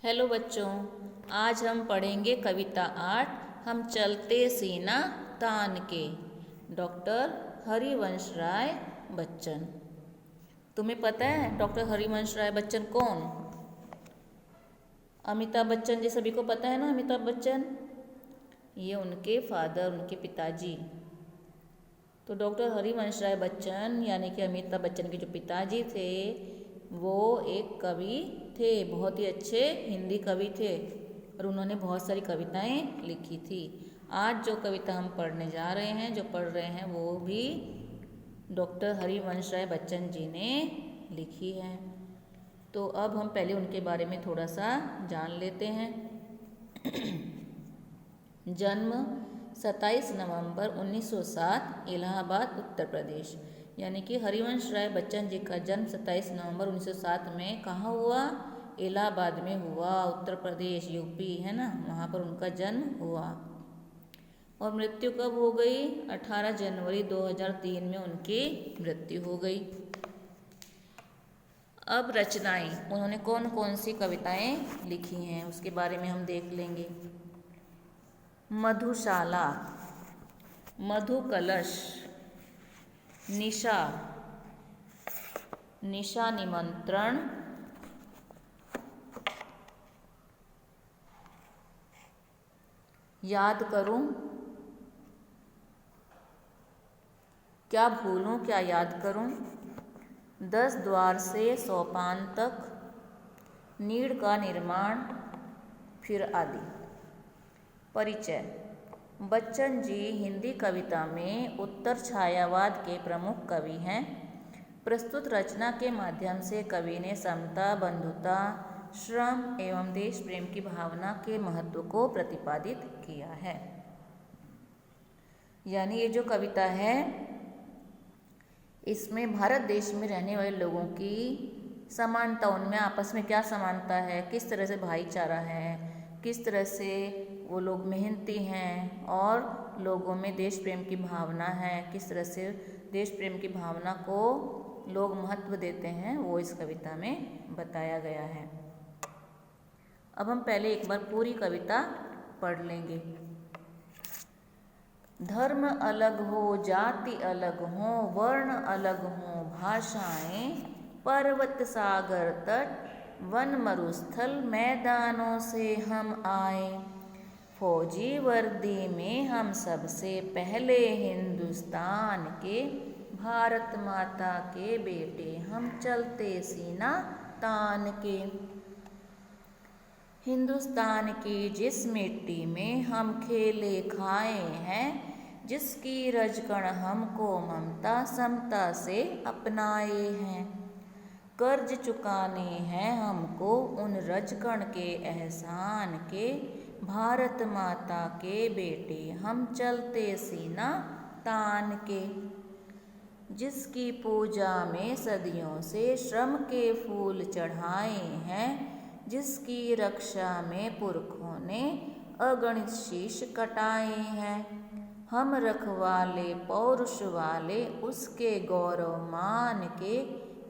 Hello बच्चों, आज हम पढ़ेंगे कविता 8 हम चलते सीना तान के। डॉक्टर हरिवंश राय बच्चन। तुम्हें पता है डॉक्टर हरिवंश राय बच्चन कौन? अमिताभ बच्चन जी सभी को पता है ना, अमिताभ बच्चन। ये उनके फादर, उनके पिताजी। तो डॉक्टर हरिवंश राय बच्चन यानी कि अमिताभ बच्चन के जो पिताजी थे वो एक कवि थे, बहुत ही अच्छे हिंदी कवि थे और उन्होंने बहुत सारी कविताएं लिखी थी। आज जो कविता हम पढ़ने जा रहे हैं, जो पढ़ रहे हैं, वो भी डॉक्टर हरिवंश राय बच्चन जी ने लिखी है। तो अब हम पहले उनके बारे में थोड़ा सा जान लेते हैं। जन्म 27 नवंबर 1907 इलाहाबाद उत्तर प्रदेश। यानी कि हरिवंश राय बच्चन जी का जन्म 27 नवंबर 1907 में कहाँ हुआ? इलाहाबाद में हुआ, उत्तर प्रदेश, यूपी है ना, वहाँ पर उनका जन्म हुआ। और मृत्यु कब हो गई? 18 जनवरी 2003 में उनकी मृत्यु हो गई। अब रचनाएं, उन्होंने कौन कौन सी कविताएं लिखी हैं उसके बारे में हम देख लेंगे। मधुशाला, मधु कलश, निशा, निशा निमंत्रण, याद करूं, क्या भूलूं क्या याद करूं, 10 द्वार से सोपान तक, नीड़ का निर्माण, फिर आदि। परिचय। बच्चन जी हिंदी कविता में उत्तर छायावाद के प्रमुख कवि हैं। प्रस्तुत रचना के माध्यम से कवि ने समता, बंधुता, श्रम एवं देश प्रेम की भावना के महत्व को प्रतिपादित किया है। यानी ये जो कविता है इसमें भारत देश में रहने वाले लोगों की समानता, उनमें आपस में क्या समानता है, किस तरह से भाईचारा है, किस तरह से वो लोग मेहनती हैं और लोगों में देश प्रेम की भावना है, किस तरह से देश प्रेम की भावना को लोग महत्व देते हैं, वो इस कविता में बताया गया है। अब हम पहले एक बार पूरी कविता पढ़ लेंगे। धर्म अलग हो, जाति अलग हो, वर्ण अलग हो, भाषाएं, पर्वत सागर तट, वन मरुस्थल मैदानों से हम आए, फौजी वर्दी में हम सबसे पहले हिंदुस्तान के, भारत माता के बेटे हम चलते सीना तान के। हिंदुस्तान की जिस मिट्टी में हम खेले खाए हैं, जिसकी रजकण हमको ममता समता से अपनाए हैं, कर्ज चुकाने हैं हमको उन रजकण के एहसान के, भारत माता के बेटे हम चलते सीना तान के। जिसकी पूजा में सदियों से श्रम के फूल चढ़ाए हैं, जिसकी रक्षा में पुरखों ने अगणित शीश कटाए हैं, हम रखवाले पौरुष वाले उसके गौरव मान के,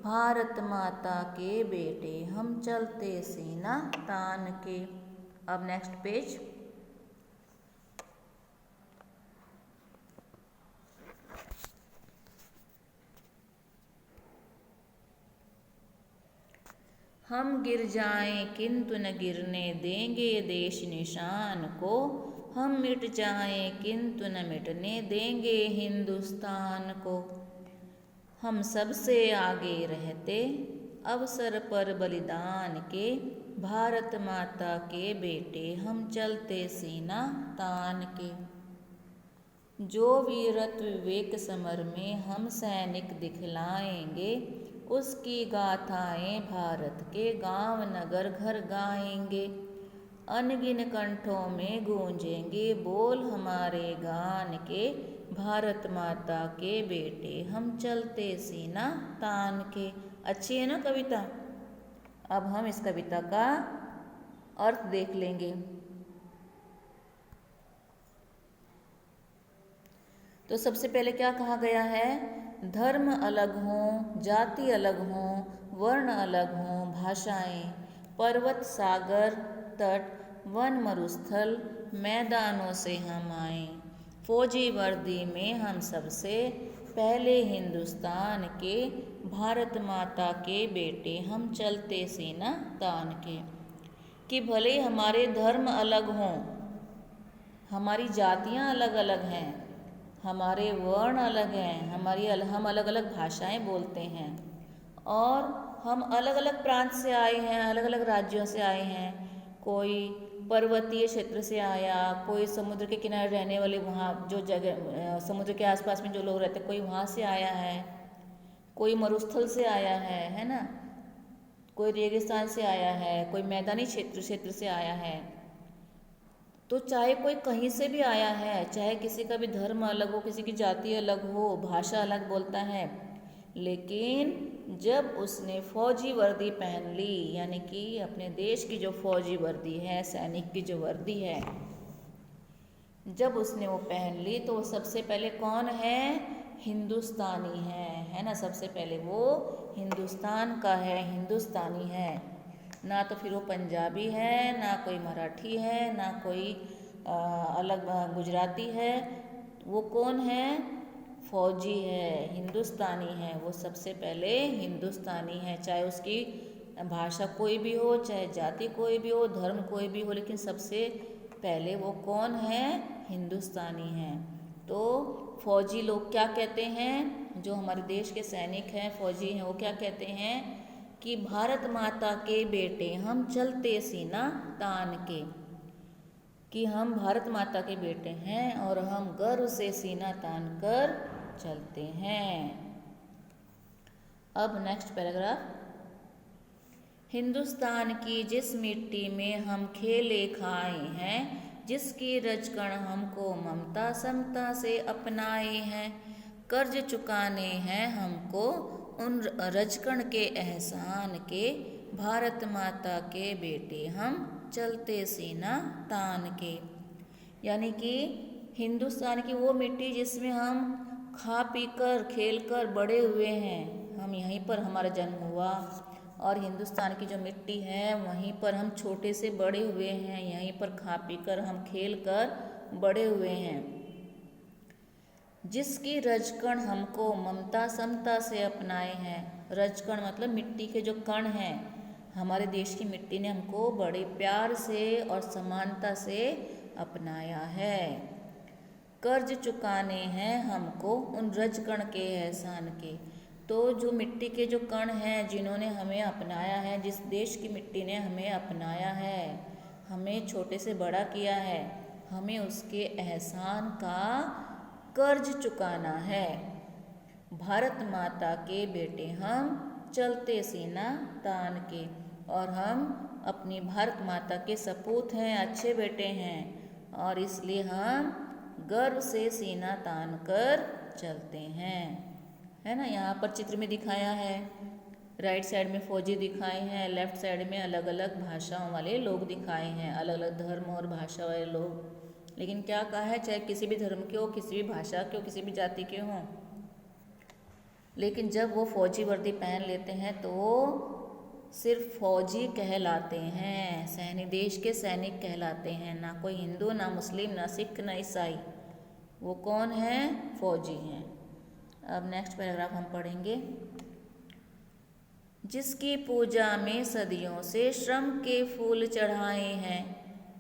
भारत माता के बेटे हम चलते सीना तान के। अब नेक्स्ट पेज। हम गिर जाएं किंतु न गिरने देंगे देश निशान को, हम मिट जाएं किंतु न मिटने देंगे हिंदुस्तान को, हम सबसे आगे रहते अवसर पर बलिदान के, भारत माता के बेटे हम चलते सीना तान के। जो वीरत्व विवेक समर में हम सैनिक दिखलाएंगे, उसकी गाथाएं भारत के गांव नगर घर गाएंगे, अनगिन कंठों में गूंजेंगे बोल हमारे गान के, भारत माता के बेटे हम चलते सीना तान के। अच्छी है ना कविता? अब हम इस कविता का अर्थ देख लेंगे। तो सबसे पहले क्या कहा गया है? धर्म अलग हों, जाति अलग हों, वर्ण अलग हों, भाषाएं, पर्वत सागर तट वन मरुस्थल मैदानों से हम आए। फौजी वर्दी में हम सबसे पहले हिंदुस्तान के, भारत माता के बेटे हम चलते सीना तान के। कि भले हमारे धर्म अलग हों, हमारी जातियां अलग अलग हैं, हमारे वर्ण अलग हैं, हम अलग अलग भाषाएं बोलते हैं और हम अलग अलग प्रांत से आए हैं, अलग अलग राज्यों से आए हैं। कोई पर्वतीय क्षेत्र से आया, कोई समुद्र के किनारे रहने वाले, वहाँ जो जगह समुद्र के आसपास में जो लोग रहते हैं कोई वहाँ से आया है, कोई मरुस्थल से आया है ना, कोई रेगिस्तान से आया है, कोई मैदानी क्षेत्र से आया है। तो चाहे कोई कहीं से भी आया है, चाहे किसी का भी धर्म अलग हो, किसी की जाति अलग हो, भाषा अलग बोलता है, लेकिन जब उसने फौजी वर्दी पहन ली, यानी कि अपने देश की जो फौजी वर्दी है, सैनिक की जो वर्दी है, जब उसने वो पहन ली तो वो सबसे पहले कौन है? हिंदुस्तानी है ना। सबसे पहले वो हिंदुस्तान का है, हिंदुस्तानी है। ना तो फिर वो पंजाबी है, ना कोई मराठी है, ना कोई अलग गुजराती है। वो कौन है? फौजी है, हिंदुस्तानी है। वो सबसे पहले हिंदुस्तानी है, चाहे उसकी भाषा कोई भी हो, चाहे जाति कोई भी हो, धर्म कोई भी हो, लेकिन सबसे पहले वो कौन है? हिंदुस्तानी है। तो फौजी लोग क्या कहते हैं, जो हमारे देश के सैनिक हैं, फौजी हैं, वो क्या कहते हैं कि भारत माता के बेटे हम चलते सीना तान के, कि हम भारत माता के बेटे हैं और हम गर्व से सीना तान कर चलते हैं। अब नेक्स्ट पैराग्राफ। हिंदुस्तान की जिस मिट्टी में हम खेले खाए हैं, जिसकी रजकण हमको ममता समता से अपनाए हैं, कर्ज चुकाने हैं हमको उन रजकण के एहसान के, भारत माता के बेटे हम चलते सीना तान के। यानी कि हिंदुस्तान की वो मिट्टी जिसमें हम खा पी कर खेल कर बड़े हुए हैं, हम यहीं पर हमारा जन्म हुआ, और हिंदुस्तान की जो मिट्टी है वहीं पर हम छोटे से बड़े हुए हैं, यहीं पर खा पी कर हम खेल कर बड़े हुए हैं। जिसकी रजकण हमको ममता समता से अपनाए हैं। रजकण मतलब मिट्टी के जो कण हैं, हमारे देश की मिट्टी ने हमको बड़े प्यार से और समानता से अपनाया है। कर्ज चुकाने हैं हमको उन रजकण के एहसान के। तो जो मिट्टी के जो कण हैं जिन्होंने हमें अपनाया है, जिस देश की मिट्टी ने हमें अपनाया है, हमें छोटे से बड़ा किया है, हमें उसके एहसान का कर्ज चुकाना है। भारत माता के बेटे हम चलते सीना तान के, और हम अपनी भारत माता के सपूत हैं, अच्छे बेटे हैं, और इसलिए हम गर्व से सीना तान कर चलते हैं, है ना। यहाँ पर चित्र में दिखाया है, राइट साइड में फौजी दिखाए हैं, लेफ्ट साइड में अलग अलग भाषाओं वाले लोग दिखाए हैं, अलग अलग धर्म और भाषा वाले लोग। लेकिन क्या कहा है, चाहे किसी भी धर्म के हो, किसी भी भाषा के हो, किसी भी जाति के हों, लेकिन जब वो फौजी वर्दी पहन लेते हैं तो वो सिर्फ फौजी कहलाते हैं, सैनिक, देश के सैनिक कहलाते हैं, ना कोई हिंदू, ना मुस्लिम, ना सिख, ना ईसाई। वो कौन है? फौजी हैं। अब नेक्स्ट पैराग्राफ हम पढ़ेंगे। जिसकी पूजा में सदियों से श्रम के फूल चढ़ाए हैं,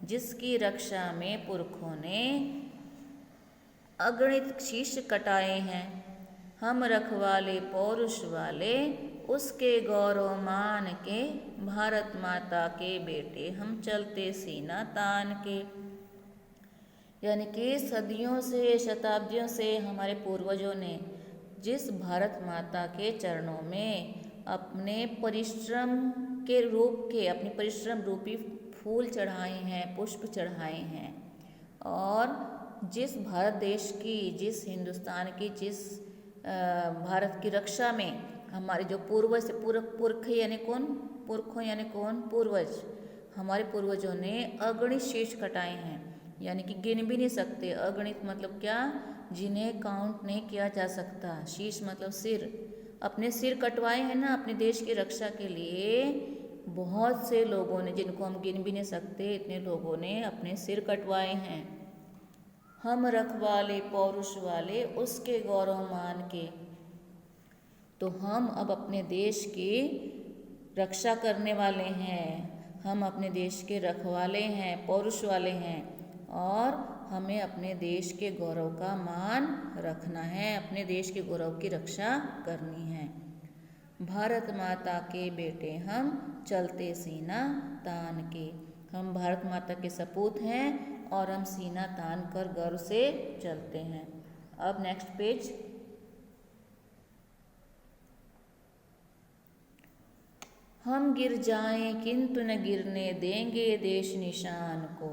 जिसकी रक्षा में पुरखों ने अगणित शीश कटाए हैं, हम रखवाले पौरुष वाले उसके गौरव मान के, भारत माता के बेटे हम चलते सीना तान के। यानी कि सदियों से, शताब्दियों से हमारे पूर्वजों ने जिस भारत माता के चरणों में अपने परिश्रम के रूप के, अपने परिश्रम रूपी फूल चढ़ाए हैं, पुष्प चढ़ाए हैं, और जिस भारत देश की, जिस हिंदुस्तान की, जिस भारत की रक्षा में हमारे जो पूर्वज से पुरख यानी कौन? पुरखों यानी कौन? पूर्वज। हमारे पूर्वजों ने अगणित शीश कटाए हैं, यानी कि गिन भी नहीं सकते। अगणित मतलब क्या? जिन्हें काउंट नहीं किया जा सकता। शीश मतलब सिर, अपने सिर कटवाए हैं ना अपने देश की रक्षा के लिए, बहुत से लोगों ने, जिनको हम गिन भी नहीं सकते, इतने लोगों ने अपने सिर कटवाए हैं। हम रखवाले पौरुष वाले उसके गौरव मान के। तो हम अब अपने देश की रक्षा करने वाले हैं, हम अपने देश के रखवाले हैं, पौरुष वाले हैं, और हमें अपने देश के गौरव का मान रखना है, अपने देश के गौरव की रक्षा करनी है। भारत माता के बेटे हम चलते सीना तान के। हम भारत माता के सपूत हैं और हम सीना तान कर गर्व से चलते हैं। अब नेक्स्ट पेज। हम गिर जाएं किंतु न गिरने देंगे देश निशान को।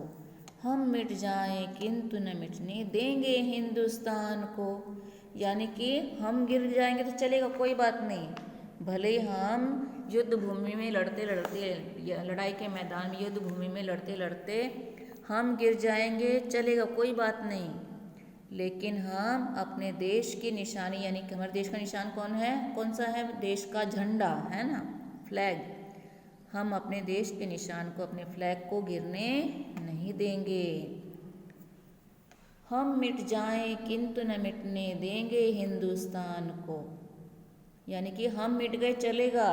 हम मिट जाएं किंतु न मिटने देंगे हिंदुस्तान को। यानी कि हम गिर जाएंगे तो चलेगा, कोई बात नहीं, भले ही हम युद्ध भूमि में लड़ते लड़ते, लड़ाई के मैदान में युद्ध भूमि में लड़ते लड़ते हम गिर जाएंगे, चलेगा, कोई बात नहीं, लेकिन हम अपने देश की निशानी, यानी कि हमारे देश का निशान कौन सा है? देश का झंडा है ना, फ्लैग। हम अपने देश के निशान को, अपने फ्लैग को गिरने नहीं देंगे। हम मिट जाएं किंतु न मिटने देंगे हिंदुस्तान को। यानी कि हम मिट गए चलेगा,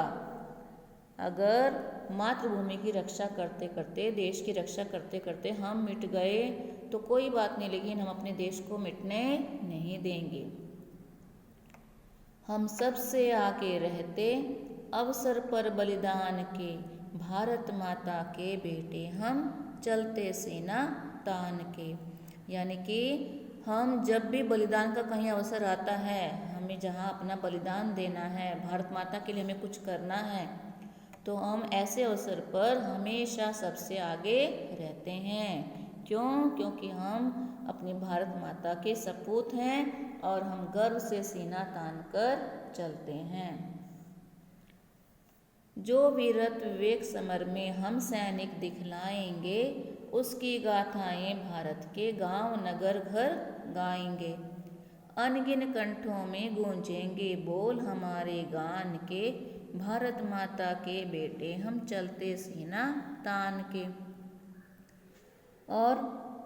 अगर मातृभूमि की रक्षा करते करते, देश की रक्षा करते करते हम मिट गए तो कोई बात नहीं, लेकिन हम अपने देश को मिटने नहीं देंगे। हम सबसे आगे रहते अवसर पर बलिदान के, भारत माता के बेटे हम चलते सीना तान के। यानी कि हम जब भी बलिदान का कहीं अवसर आता है, हमें जहाँ अपना बलिदान देना है, भारत माता के लिए हमें कुछ करना है, तो हम ऐसे अवसर पर हमेशा सबसे आगे रहते हैं। क्यों? क्योंकि हम अपनी भारत माता के सपूत हैं और हम गर्व से सीना तान कर चलते हैं। जो वीरत्व विवेक समर में हम सैनिक दिखलाएंगे, उसकी गाथाएं भारत के गांव नगर घर गाएंगे। अनगिन कंठों में गूंजेंगे बोल हमारे गान के, भारत माता के बेटे हम चलते सीना तान के। और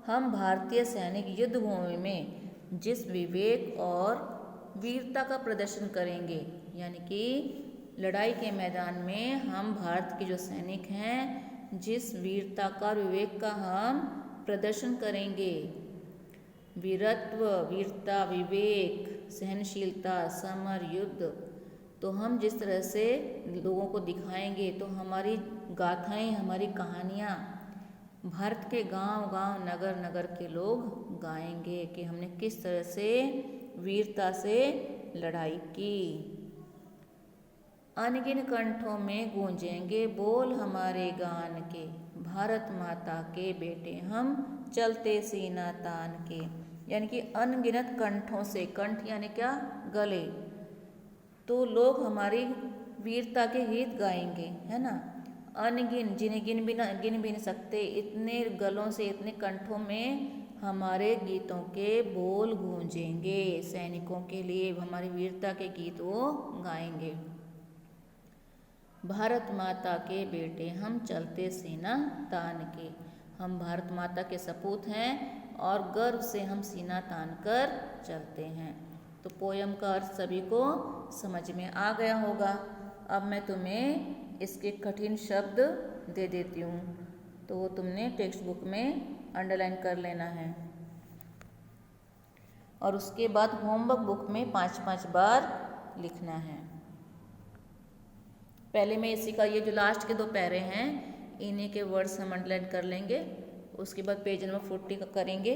हम भारतीय सैनिक युद्ध भूमि में जिस विवेक और वीरता का प्रदर्शन करेंगे, यानी कि लड़ाई के मैदान में हम भारत के जो सैनिक हैं, जिस वीरता का और विवेक का हम प्रदर्शन करेंगे, वीरत्व, वीरता, विवेक, सहनशीलता, समर, युद्ध, तो हम जिस तरह से लोगों को दिखाएंगे, तो हमारी गाथाएं, हमारी कहानियाँ भारत के गांव गांव, नगर नगर के लोग गाएंगे कि हमने किस तरह से वीरता से लड़ाई की। अनगिन कंठों में गूंजेंगे बोल हमारे गान के, भारत माता के बेटे हम चलते सीना तान के। यानी कि अनगिनत कंठों से, कंठ यानी क्या? गले, तो लोग हमारी वीरता के गीत गाएंगे, है ना। अनगिन, जिन्हें गिन भी नहीं सकते, इतने गलों से, इतने कंठों में हमारे गीतों के बोल गूंजेंगे। सैनिकों के लिए हमारी वीरता के गीत वो गाएंगे। भारत माता के बेटे हम चलते सीना तान के। हम भारत माता के सपूत हैं और गर्व से हम सीना तान कर चलते हैं। तो पोयम का अर्थ सभी को समझ में आ गया होगा। अब मैं तुम्हें इसके कठिन शब्द दे देती हूँ, तो वो तुमने टेक्स्ट बुक में अंडरलाइन कर लेना है, और उसके बाद होमवर्क बुक में 5-5 बार लिखना है। पहले मैं इसी का, ये जो लास्ट के 2 पैरे हैं, इन्हीं के वर्ड्स हम अंडरलाइन कर लेंगे। उसके बाद पेज नंबर 40 का करेंगे।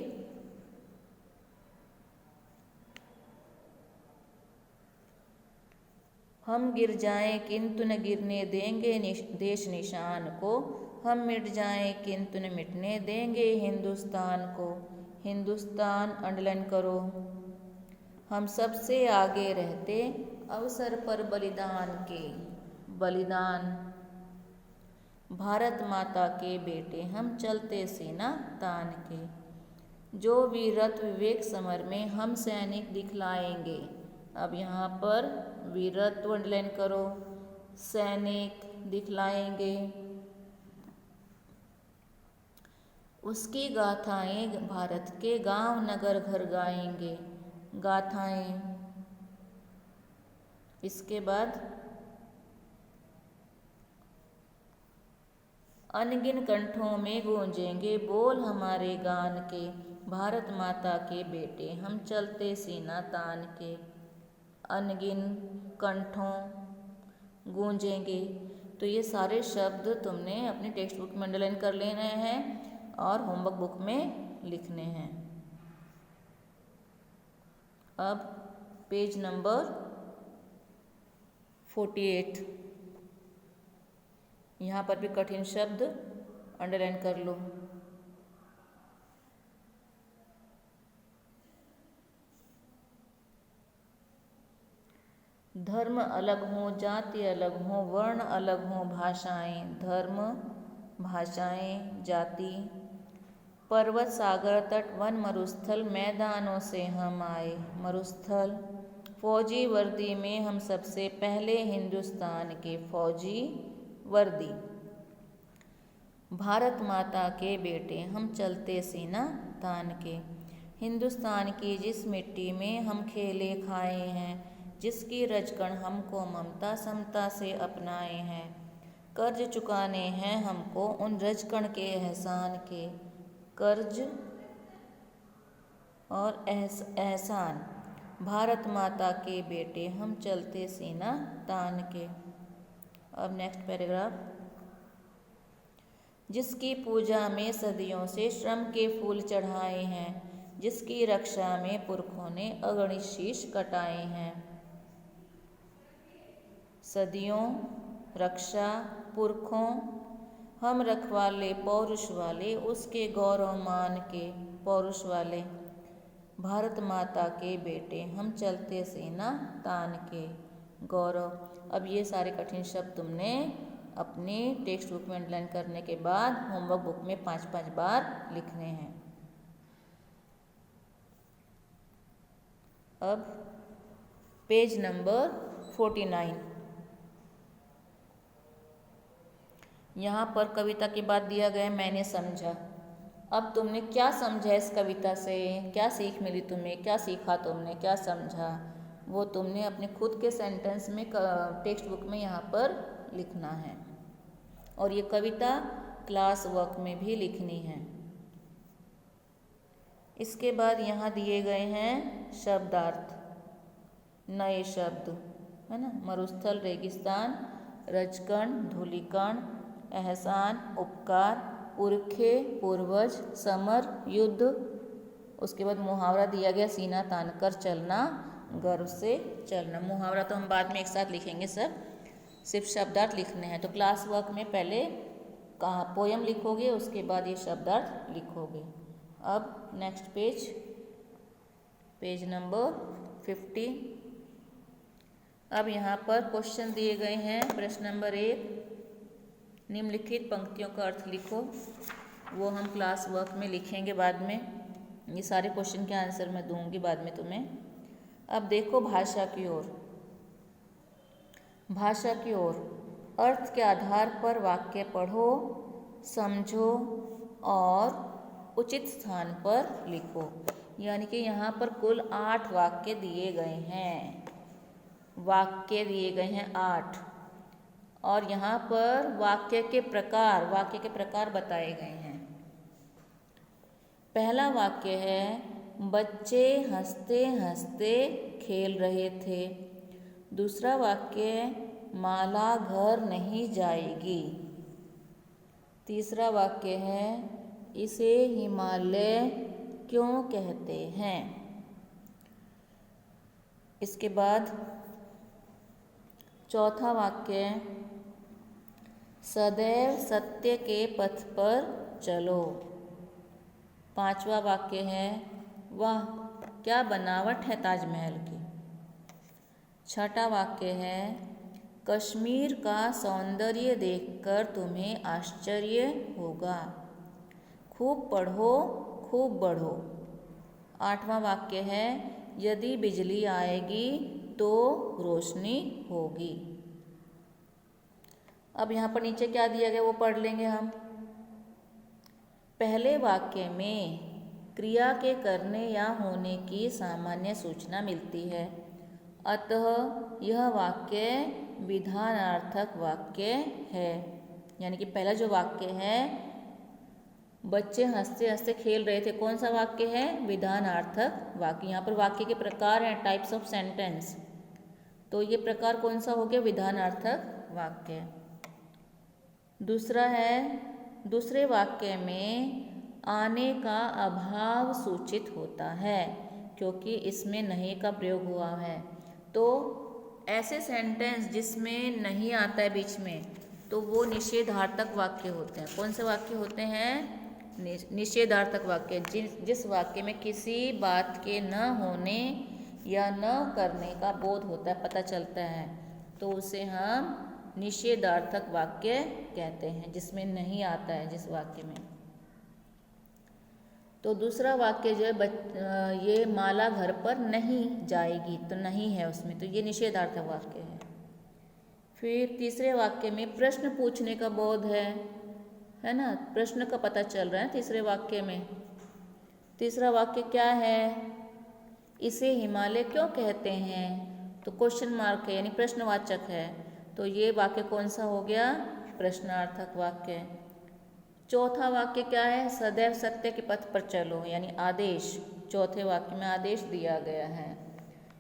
हम गिर जाएं किंतु न गिरने देंगे देश निशान को, हम मिट जाएं किंतु न मिटने देंगे हिंदुस्तान को। हिंदुस्तान अंडरलाइन करो। हम सबसे आगे रहते अवसर पर बलिदान के, बलिदान। भारत माता के बेटे हम चलते सीना तान के। जो वीरत्व विवेक समर में हम सैनिक दिखलाएंगे। अब यहाँ पर वीरत्व अंडरलाइन करो, सैनिक, दिखलाएंगे। उसकी गाथाएं भारत के गांव नगर घर गाएंगे। गाथाएं। इसके बाद अनगिन कंठों में गूंजेंगे बोल हमारे गान के, भारत माता के बेटे हम चलते सीना तान के। अनगिन कंठों गूंजेंगे। तो ये सारे शब्द तुमने अपनी टेक्स्ट बुक में अंडरलाइन कर लेने हैं और होमवर्क बुक में लिखने हैं। अब पेज नंबर 48, यहाँ पर भी कठिन शब्द अंडरलाइन कर लो। धर्म अलग हो, जाति अलग हो, वर्ण अलग हो, भाषाएं, धर्म, भाषाएं, जाति। पर्वत, सागर, तट, वन, मरुस्थल, मैदानों से हम आए। मरुस्थल। फौजी वर्दी में हम सबसे पहले हिंदुस्तान के, फौजी वर्दी। भारत माता के बेटे हम चलते सीना तान के। हिंदुस्तान की जिस मिट्टी में हम खेले खाए हैं, जिसकी रजकण हमको ममता समता से अपनाए हैं। कर्ज चुकाने हैं हमको उन रजकण के एहसान के। कर्ज और एहसान। भारत माता के बेटे हम चलते सीना तान के। अब नेक्स्ट पैराग्राफ। जिसकी पूजा में सदियों से श्रम के फूल चढ़ाए हैं, जिसकी रक्षा में पुरखों ने अगणित शीश कटाए हैं। सदियों, रक्षा, पुरखों, हम रखवाले पौरुष वाले, उसके गौरव मान के पौरुष वाले। भारत माता के बेटे हम चलते सीना तान के, गौरव। अब ये सारे कठिन शब्द तुमने अपनी टेक्स्ट बुक में अंडरलाइन करने के बाद होमवर्क बुक में 5-5 बार लिखने हैं। अब पेज नंबर 49, यहाँ पर कविता के बाद दिया गया मैंने समझा। अब तुमने क्या समझा इस कविता से, क्या सीख मिली तुम्हें, क्या सीखा तुमने, क्या समझा, वो तुमने अपने खुद के सेंटेंस में टेक्स्ट बुक में यहाँ पर लिखना है। और ये कविता क्लास वर्क में भी लिखनी है। इसके बाद यहाँ दिए गए हैं शब्दार्थ, नए शब्द है ना। मरुस्थल, रेगिस्तान, रजकण, धूलिकण, एहसान, उपकार, पुरखे, पूर्वज, समर, युद्ध। उसके बाद मुहावरा दिया गया सीना तान कर चलना, गर्व से चलना। मुहावरा तो हम बाद में एक साथ लिखेंगे सब, सिर्फ शब्दार्थ लिखने हैं। तो क्लास वर्क में पहले पोयम लिखोगे, उसके बाद ये शब्दार्थ लिखोगे। अब नेक्स्ट पेज, पेज नंबर 50। अब यहाँ पर क्वेश्चन दिए गए हैं। प्रश्न नंबर 1, निम्नलिखित पंक्तियों का अर्थ लिखो। वो हम क्लास वर्क में लिखेंगे बाद में। ये सारे क्वेश्चन के आंसर मैं दूंगी बाद में तुम्हें। अब देखो भाषा की ओर। भाषा की ओर, अर्थ के आधार पर वाक्य पढ़ो, समझो और उचित स्थान पर लिखो। यानी कि यहाँ पर कुल 8 वाक्य दिए गए हैं। वाक्य दिए गए हैं 8, और यहाँ पर वाक्य के प्रकार बताए गए हैं। पहला वाक्य है, बच्चे हंसते हंसते खेल रहे थे। दूसरा वाक्य, माला घर नहीं जाएगी। तीसरा वाक्य है, इसे हिमालय क्यों कहते हैं। इसके बाद चौथा वाक्य, सदैव सत्य के पथ पर चलो। पांचवा वाक्य है, वाह क्या बनावट है ताजमहल की। छठा वाक्य है, कश्मीर का सौंदर्य देखकर तुम्हें आश्चर्य होगा। खूब पढ़ो खूब बढ़ो। आठवां वाक्य है, यदि बिजली आएगी तो रोशनी होगी। अब यहाँ पर नीचे क्या दिया गया वो पढ़ लेंगे हम। पहले वाक्य में क्रिया के करने या होने की सामान्य सूचना मिलती है, अतः यह वाक्य विधानार्थक वाक्य है। यानी कि पहला जो वाक्य है, बच्चे हंसते हंसते खेल रहे थे, कौन सा वाक्य है? विधानार्थक वाक्य। यहाँ पर वाक्य के प्रकार हैं, टाइप्स ऑफ सेंटेंस, तो ये प्रकार कौन सा हो गया? विधानार्थक वाक्य। दूसरा है, दूसरे वाक्य में आने का अभाव सूचित होता है क्योंकि इसमें नहीं का प्रयोग हुआ है। तो ऐसे सेंटेंस जिसमें नहीं आता है बीच में, तो वो निषेधार्थक वाक्य होते हैं। कौन से वाक्य होते हैं? निषेधार्थक वाक्य। जिस वाक्य में किसी बात के न होने या न करने का बोध होता है, पता चलता है, तो उसे हम निषेधार्थक वाक्य कहते हैं, जिसमें नहीं आता है जिस वाक्य में। तो दूसरा वाक्य जो है, ये माला घर पर नहीं जाएगी, तो नहीं है उसमें, तो ये निषेधार्थक वाक्य है। फिर तीसरे वाक्य में प्रश्न पूछने का बोध है ना, प्रश्न का पता चल रहा है तीसरे वाक्य में। तीसरा वाक्य क्या है? इसे हिमालय क्यों कहते हैं? तो क्वेश्चन मार्क है, यानी प्रश्नवाचक है, तो ये वाक्य कौन सा हो गया? प्रश्नार्थक वाक्य। चौथा वाक्य क्या है? सदैव सत्य के पथ पर चलो, यानी आदेश। चौथे वाक्य में आदेश दिया गया है।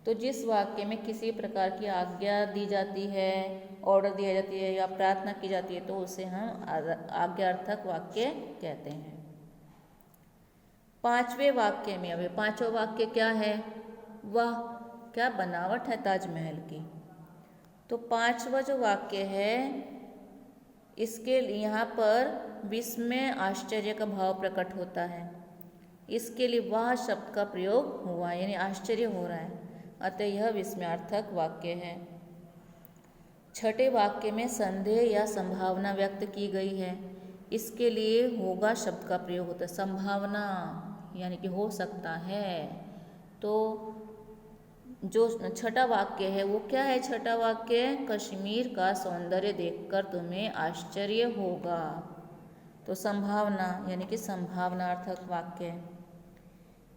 तो जिस वाक्य में किसी प्रकार की आज्ञा दी जाती है, ऑर्डर दिया जाती है या प्रार्थना की जाती है, तो उसे हम आज्ञार्थक वाक्य कहते हैं। पांचवें वाक्य में, अब पांचवा वाक्य क्या है? वाह क्या बनावट है ताजमहल की। तो पांचवा जो वाक्य है, इसके यहाँ पर विस्मय आश्चर्य का भाव प्रकट होता है, इसके लिए वाह शब्द का प्रयोग हुआ, यानी आश्चर्य हो रहा है, अतः यह विस्मयार्थक वाक्य है। छठे वाक्य में संदेह या संभावना व्यक्त की गई है, इसके लिए होगा शब्द का प्रयोग होता है। संभावना यानी कि हो सकता है। तो जो छठा वाक्य है वो क्या है? छठा वाक्य, कश्मीर का सौंदर्य देखकर तुम्हें आश्चर्य होगा, तो संभावना यानी कि संभावनार्थक वाक्य।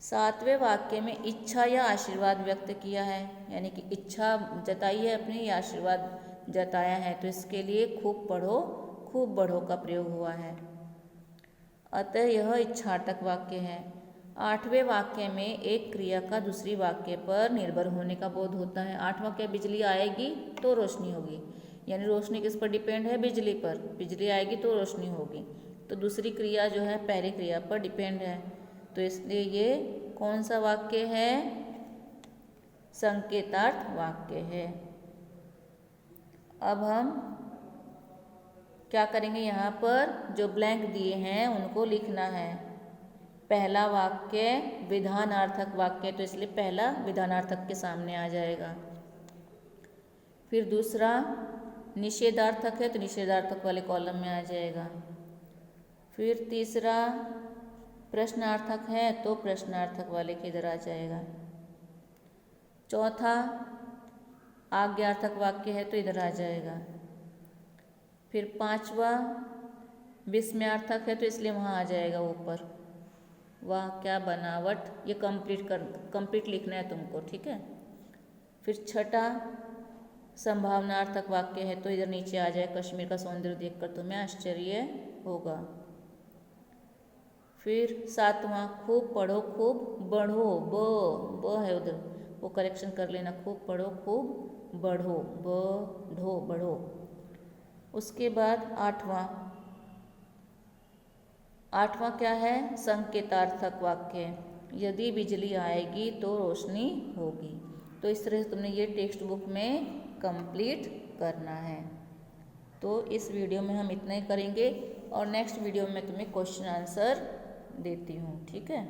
सातवें वाक्य में इच्छा या आशीर्वाद व्यक्त किया है, यानी कि इच्छा जताई है अपनी या आशीर्वाद जताया है, तो इसके लिए खूब पढ़ो खूब बढ़ो का प्रयोग हुआ है, अतः यह इच्छार्थक वाक्य है। आठवें वाक्य में एक क्रिया का दूसरी वाक्य पर निर्भर होने का बोध होता है। आठवां क्या? बिजली आएगी तो रोशनी होगी, यानी रोशनी किस पर डिपेंड है? बिजली पर। बिजली आएगी तो रोशनी होगी, तो दूसरी क्रिया जो है पहली क्रिया पर डिपेंड है, तो इसलिए ये कौन सा वाक्य है? संकेतार्थ वाक्य है। अब हम क्या करेंगे? यहाँ पर जो ब्लैंक दिए हैं उनको लिखना है। पहला वाक्य विधानार्थक वाक्य, तो इसलिए पहला विधानार्थक के सामने आ जाएगा। फिर दूसरा निषेधार्थक है, तो निषेधार्थक वाले कॉलम में आ जाएगा। फिर तीसरा प्रश्नार्थक है, तो प्रश्नार्थक वाले के इधर आ जाएगा। चौथा आज्ञार्थक वाक्य है, तो इधर आ जाएगा। फिर पांचवा विस्मयार्थक है, तो इसलिए वहाँ आ जाएगा ऊपर। वाह क्या बनावट, ये कंप्लीट लिखना है तुमको, ठीक है। फिर छठा संभावनार्थक वाक्य है, तो इधर नीचे आ जाए, कश्मीर का सौंदर्य देखकर तुम्हें आश्चर्य होगा। फिर सातवां खूब पढ़ो खूब बढ़ो, ब है उधर, वो करेक्शन कर लेना, खूब पढ़ो खूब बढ़ो, बढ़ो बढ़ो। उसके बाद आठवां क्या है? संकेतार्थक वाक्य, यदि बिजली आएगी तो रोशनी होगी। तो इस तरह से तुमने ये टेक्स्ट बुक में कंप्लीट करना है। तो इस वीडियो में हम इतना ही करेंगे और नेक्स्ट वीडियो में तुम्हें क्वेश्चन आंसर देती हूँ, ठीक है।